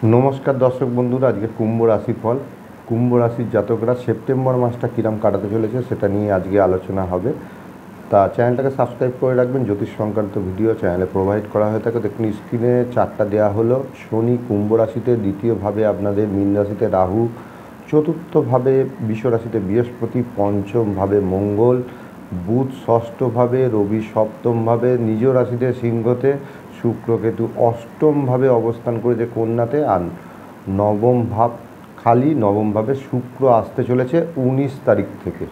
নমস্কার দর্শক বন্ধুরা, আজকে কুম্ভ রাশি ফল। কুম্ভ রাশির জাতকরা সেপ্টেম্বর মাসটা কিরম কাটাতে চলেছে সেটা নিয়ে আজকে আলোচনা হবে। তা চ্যানেলটাকে সাবস্ক্রাইব করে রাখবেন। জ্যোতিষ সংক্রান্ত ভিডিও চ্যানেলে প্রোভাইড করা হয়ে থাকে। দেখুন স্ক্রিনে চারটা দেওয়া হলো। শনি কুম্ভ রাশিতে, দ্বিতীয়ভাবে আপনাদের মীন রাশিতে রাহু, চতুর্থভাবে বৃষ রাশিতে বৃহস্পতি, পঞ্চমভাবে মঙ্গল, বুধ ষষ্ঠভাবে, রবি সপ্তমভাবে, নিজ রাশিতে সিংহতে, শুক্র কেতু অষ্টমভাবে অবস্থান করেছে কন্যাতে, আর নবমভাবে শুক্র আসতে চলেছে 19 তারিখ থেকে।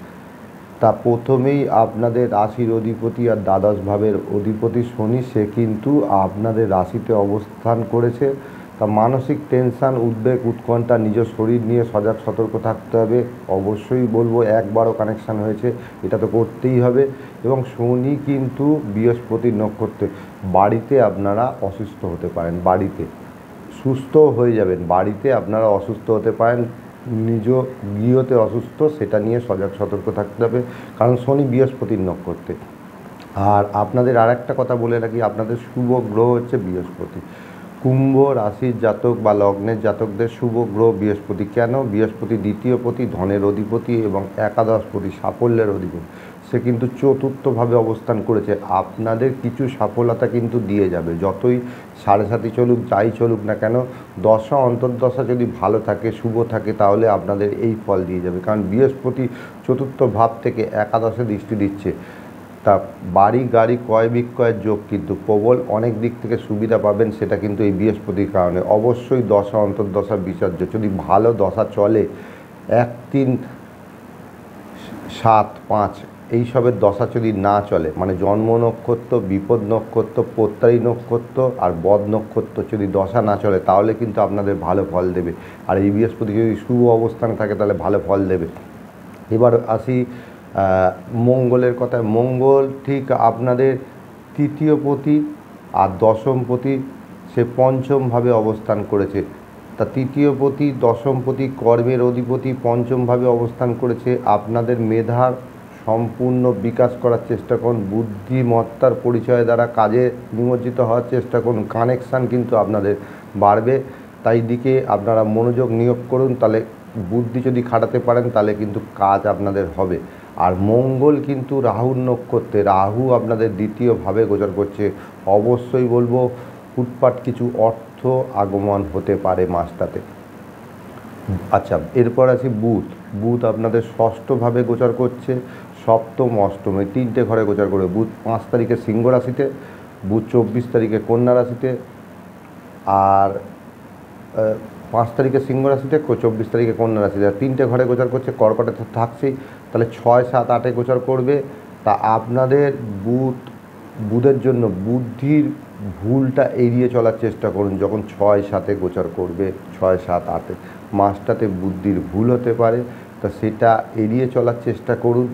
তা প্রথমেই আপনাদের রাশির অধিপতি আর দ্বাদশ ভাবের অধিপতি শনি, সে কিন্তু আপনাদের রাশিতে অবস্থান করেছে। তা মানসিক টেনশান, উদ্বেগ, উৎকণ্ঠা, নিজ শরীর নিয়ে সজাগ সতর্ক থাকতে হবে। অবশ্যই বলবো, একবারও কানেকশান হয়েছে, এটা তো করতেই হবে। এবং শনি কিন্তু বৃহস্পতির নক্ষত্রে, বাড়িতে আপনারা অসুস্থ হতে পারেন, বাড়িতে সুস্থ হয়ে যাবেন, বাড়িতে আপনারা অসুস্থ হতে পারেন, নিজ গৃহতে অসুস্থ, সেটা নিয়ে সজাগ সতর্ক থাকতে হবে, কারণ শনি বৃহস্পতির নক্ষত্রে। আর আপনাদের আর একটা কথা বলে রাখি, আপনাদের শুভ গ্রহ হচ্ছে বৃহস্পতি। কুম্ভ রাশির জাতক বা লগ্নের জাতকদের শুভ গ্রহ বৃহস্পতি। কেন? বৃহস্পতি দ্বিতীয়পতি, ধনের অধিপতি, এবং একাদশপতি, সাফল্যের অধিপতি। সে কিন্তু চতুর্থভাবে অবস্থান করেছে। আপনাদের কিছু সফলতা কিন্তু দিয়ে যাবে, যতই সাড়ে সাথী চলুক, যাই চলুক না কেন, দশা অন্তর্দশা যদি ভালো থাকে, শুভ থাকে, তাহলে আপনাদের এই ফল দিয়ে যাবে। কারণ বৃহস্পতি চতুর্থ ভাব থেকে একাদশে দৃষ্টি দিচ্ছে। তা বাড়ি গাড়ি ক্রয় বিক্রয়ের যোগ কিন্তু প্রবল, অনেক দিক থেকে সুবিধা পাবেন, সেটা কিন্তু এই বৃহস্পতির কারণে। অবশ্যই দশা অন্তর্দশা বিচার্য, যদি ভালো দশা চলে, 1, 3, 7, 5 এইসবের দশা যদি না চলে, মানে জন্ম নক্ষত্র, বিপদ নক্ষত্র, প্রত্যয়ী নক্ষত্র আর বদ নক্ষত্র যদি দশা না চলে, তাহলে কিন্তু আপনাদের ভালো ফল দেবে। আর এই বৃহস্পতি যদি শুভ অবস্থানে থাকে, তাহলে ভালো ফল দেবে। এবার আসি মঙ্গলের কথায়। মঙ্গল ঠিক আপনাদের তৃতীয়পতি আর দশমপতি, সে পঞ্চমভাবে অবস্থান করেছে। তা তৃতীয়পতি, দশমপতি কর্মের অধিপতি, পঞ্চমভাবে অবস্থান করেছে। আপনাদের মেধার সম্পূর্ণ বিকাশ করার চেষ্টা করুন, বুদ্ধিমত্তার পরিচয় দ্বারা কাজে নিমজ্জিত হওয়ার চেষ্টা করুন, কানেকশান কিন্তু আপনাদের বাড়বে। তাই দিকে আপনারা মনোযোগ নিয়োগ করুন, তাহলে বুদ্ধি যদি খাটাতে পারেন, তাহলে কিন্তু কাজ আপনাদের হবে। আর মঙ্গল কিন্তু রাহুর নক্ষত্রে, রাহু আপনাদের দ্বিতীয়ভাবে গোচর করছে। অবশ্যই বলবো, ফুটপাট কিছু অর্থ আগমন হতে পারে মাসটাতে। আচ্ছা, এরপর আসি বুধ। বুধ আপনাদের ষষ্ঠভাবে গোচর করছে, সপ্তম অষ্টমে 3টে ঘরে গোচর করে। বুধ 5 তারিখে সিংহ রাশিতে, বুধ 24 তারিখে কন্যা রাশিতে, আর 5 তারিখে সিংহ রাশিতে, 24 তারিখে কন্যা রাশিতে। 3টে ঘরে গোচর করছে, কর্কটে তো থাকছেই, তাহলে 6, 7, 8-এ গোচর করবে। তা আপনাদের বুধের জন্য বুদ্ধির ভুলটা এড়িয়ে চলার চেষ্টা করুন। যখন 6, 7-এ গোচর করবে, 6, 7, 8-এ মাসটাতে বুদ্ধির ভুল হতে পারে, তা সেটা এড়িয়ে চলার চেষ্টা করুন।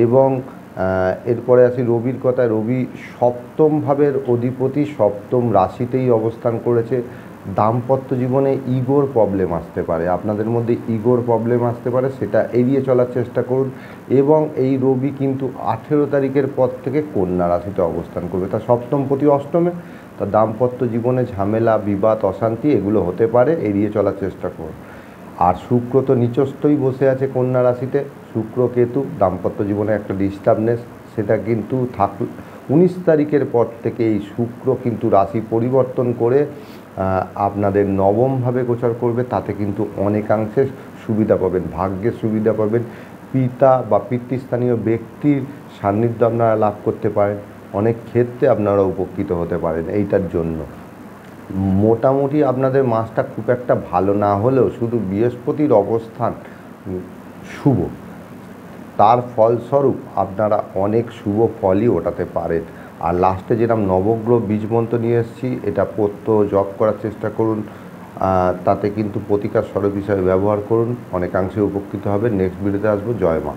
এবং এরপরে আসি রবির কথায়। রবি সপ্তম ভাবের অধিপতি, সপ্তম রাশিতেই অবস্থান করেছে। দাম্পত্য জীবনে ইগোর প্রবলেম আসতে পারে, আপনাদের মধ্যে ইগোর প্রবলেম আসতে পারে, সেটা এড়িয়ে চলার চেষ্টা করুন। এবং এই রবি কিন্তু 18 তারিখের পর থেকে কন্যা রাশিতে অবস্থান করবে। তা সপ্তমপতি অষ্টমে, তা দাম্পত্য জীবনে ঝামেলা, বিবাদ, অশান্তি এগুলো হতে পারে, এড়িয়ে চলার চেষ্টা করুন। আর শুক্র তো নিচস্থই বসে আছে কন্যা রাশিতে। শুক্র কেতু দাম্পত্য জীবনে একটা ডিস্টার্বনেস, সেটা কিন্তু 19 তারিখের পর থেকে এই শুক্র কিন্তু রাশি পরিবর্তন করে আপনাদের নবমভাবে গোচর করবে। তাতে কিন্তু অনেকাংশে সুবিধা পাবেন, ভাগ্যের সুবিধা পাবেন। পিতা বা পিতৃস্থানীয় ব্যক্তির সান্নিধ্য আপনারা লাভ করতে পারেন, অনেক ক্ষেত্রে আপনারা উপকৃত হতে পারেন এইটার জন্য। মোটামুটি আপনাদের মাসটা খুব একটা ভালো না হলেও, শুধু বৃহস্পতির অবস্থান শুভ, তার ফলস্বরূপ আপনারা অনেক শুভ ফলই ওঠাতে পারেন। আর লাস্টে যেরকম নবগ্রহ বীজমন্ত্র নিয়ে এসেছি, এটা প্রত্যহ জপ করার চেষ্টা করুন। তাতে কিন্তু প্রতিকার স্বরূপ হিসাবে ব্যবহার করুন, অনেকাংশে উপকৃত হবে। নেক্সট ভিডিওতে আসবো। জয় মা।